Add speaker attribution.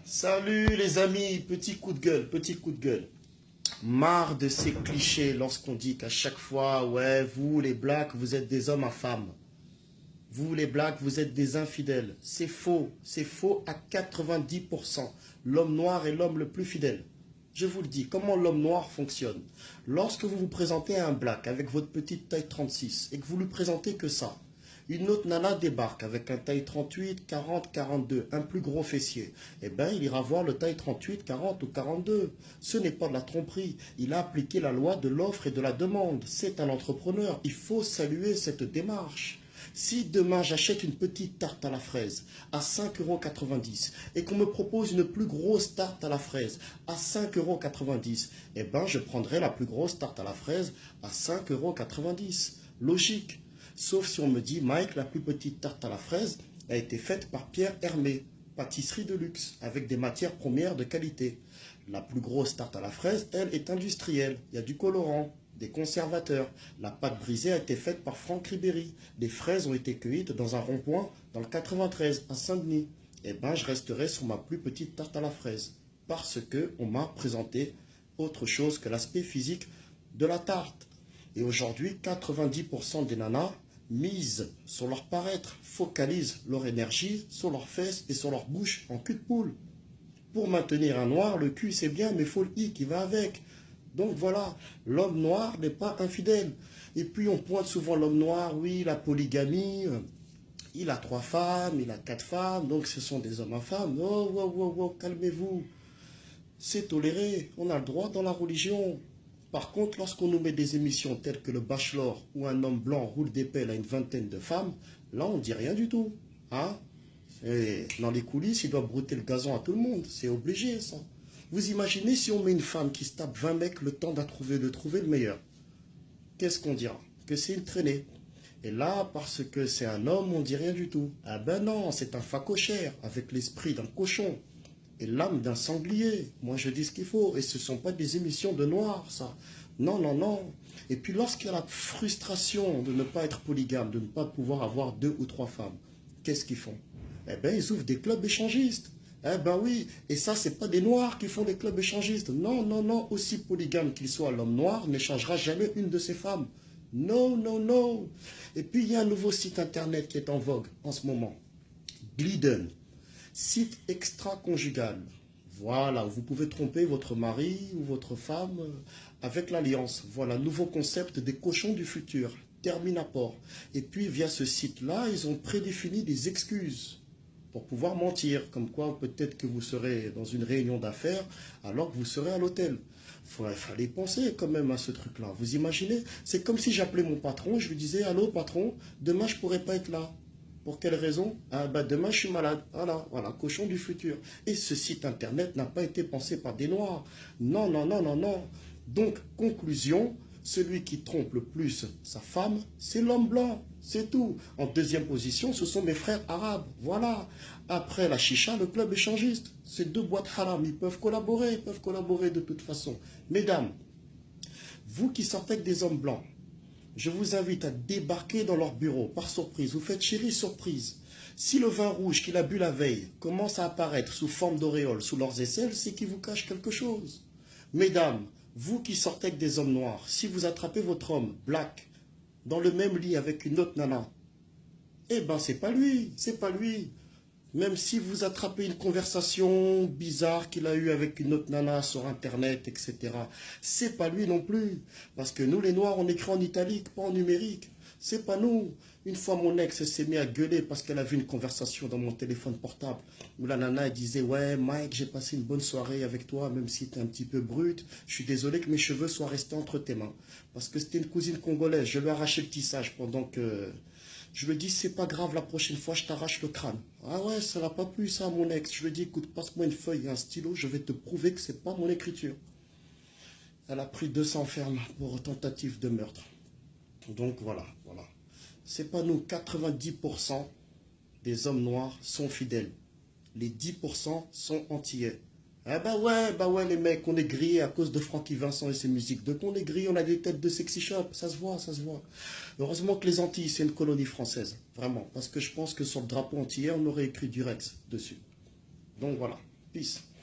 Speaker 1: Salut les amis, petit coup de gueule, petit coup de gueule. Marre de ces clichés lorsqu'on dit qu'à chaque fois, ouais, vous les blacks, vous êtes des hommes à femmes. Vous les blacks, vous êtes des infidèles. C'est faux à 90%. L'homme noir est l'homme le plus fidèle. Je vous le dis, comment l'homme noir fonctionne. Lorsque vous vous présentez à un black avec votre petite taille 36 et que vous lui présentez que ça, une autre nana débarque avec un taille 38, 40, 42, un plus gros fessier. Eh bien, il ira voir le taille 38, 40 ou 42. Ce n'est pas de la tromperie. Il a appliqué la loi de l'offre et de la demande. C'est un entrepreneur. Il faut saluer cette démarche. Si demain j'achète une petite tarte à la fraise à 5,90 € et qu'on me propose une plus grosse tarte à la fraise à 5,90 €, eh bien je prendrai la plus grosse tarte à la fraise à 5,90 €. Logique. Sauf si on me dit, Mike, la plus petite tarte à la fraise a été faite par Pierre Hermé, pâtisserie de luxe, avec des matières premières de qualité. La plus grosse tarte à la fraise, elle, est industrielle. Il y a du colorant, des conservateurs. La pâte brisée a été faite par Franck Ribéry. Les fraises ont été cueillies dans un rond-point dans le 93, à Saint-Denis. Eh bien, je resterai sur ma plus petite tarte à la fraise. Parce qu'on m'a présenté autre chose que l'aspect physique de la tarte. Et aujourd'hui, 90% des nanas misent sur leur paraître, focalisent leur énergie sur leurs fesses et sur leur bouche en cul de poule. Pour maintenir un noir, le cul c'est bien, mais il faut le i qui va avec. Donc voilà, l'homme noir n'est pas infidèle. Et puis on pointe souvent l'homme noir, oui, la polygamie, il a 3 femmes, il a 4 femmes, donc ce sont des hommes à femmes. Oh, oh, oh, oh, calmez-vous. C'est toléré, on a le droit dans la religion. Par contre, lorsqu'on nous met des émissions telles que le Bachelor, où un homme blanc roule des pelles à une vingtaine de femmes, là on ne dit rien du tout. Hein? Et dans les coulisses, il doit brouter le gazon à tout le monde. C'est obligé, ça. Vous imaginez si on met une femme qui se tape 20 mecs le temps de trouver le meilleur. Qu'est-ce qu'on dira? Que c'est une traînée. Et là, parce que c'est un homme, on ne dit rien du tout. Ah ben non, c'est un facochère, avec l'esprit d'un cochon et l'âme d'un sanglier. Moi, je dis ce qu'il faut. Et ce ne sont pas des émissions de noirs, ça. Non, non, non. Et puis, lorsqu'il y a la frustration de ne pas être polygame, de ne pas pouvoir avoir 2 ou 3 femmes, qu'est-ce qu'ils font? Eh bien, ils ouvrent des clubs échangistes. Eh ben oui. Et ça, ce n'est pas des noirs qui font des clubs échangistes. Non, non, non. Aussi polygame qu'il soit, l'homme noir n'échangera jamais une de ses femmes. Non, non, non. Et puis, il y a un nouveau site internet qui est en vogue en ce moment. Glidden. Site extra-conjugal. Voilà, où vous pouvez tromper votre mari ou votre femme avec l'alliance. Voilà, nouveau concept des cochons du futur. Termine à port. Et puis, via ce site-là, ils ont prédéfini des excuses pour pouvoir mentir. Comme quoi, peut-être que vous serez dans une réunion d'affaires alors que vous serez à l'hôtel. Il fallait penser quand même à ce truc-là. Vous imaginez? C'est comme si j'appelais mon patron, je lui disais, allô patron, demain je ne pourrai pas être là. Pour quelle raison? Ah ben demain je suis malade. Voilà, voilà, cochon du futur. Et ce site internet n'a pas été pensé par des noirs. Non, non, non, non, non. Donc, conclusion, celui qui trompe le plus sa femme, c'est l'homme blanc. C'est tout. En deuxième position, ce sont mes frères arabes. Voilà. Après la chicha, le club échangiste. Ces 2 boîtes haram, ils peuvent collaborer de toute façon. Mesdames, vous qui sortez avec des hommes blancs, je vous invite à débarquer dans leur bureau par surprise. Vous faites chérie surprise. Si le vin rouge qu'il a bu la veille commence à apparaître sous forme d'auréole sous leurs aisselles, c'est qu'il vous cache quelque chose. Mesdames, vous qui sortez avec des hommes noirs, si vous attrapez votre homme black dans le même lit avec une autre nana, eh ben c'est pas lui, c'est pas lui. Même si vous attrapez une conversation bizarre qu'il a eue avec une autre nana sur Internet, etc., c'est pas lui non plus. Parce que nous, les Noirs, on écrit en italique, pas en numérique. C'est pas nous. Une fois, mon ex s'est mis à gueuler parce qu'elle a vu une conversation dans mon téléphone portable où la nana elle disait « Ouais, Mike, j'ai passé une bonne soirée avec toi, même si tu es un petit peu brute. Je suis désolé que mes cheveux soient restés entre tes mains. » Parce que c'était une cousine congolaise. Je lui ai arraché le tissage pendant que... Je lui dis, c'est pas grave, la prochaine fois, je t'arrache le crâne. Ah ouais, ça n'a pas plu ça à mon ex. Je lui dis, écoute, passe-moi une feuille et un stylo, je vais te prouver que c'est pas mon écriture. Elle a pris 200 fermes pour tentative de meurtre. Donc voilà, voilà. C'est pas nous, 90% des hommes noirs sont fidèles. Les 10% sont antillais. Ah bah ouais, les mecs, on est grillés à cause de Francky Vincent et ses musiques. Donc on est grillés, on a des têtes de sexy shop, ça se voit, ça se voit. Heureusement que les Antilles, c'est une colonie française, vraiment. Parce que je pense que sur le drapeau antillais, on aurait écrit du Rex dessus. Donc voilà. Peace.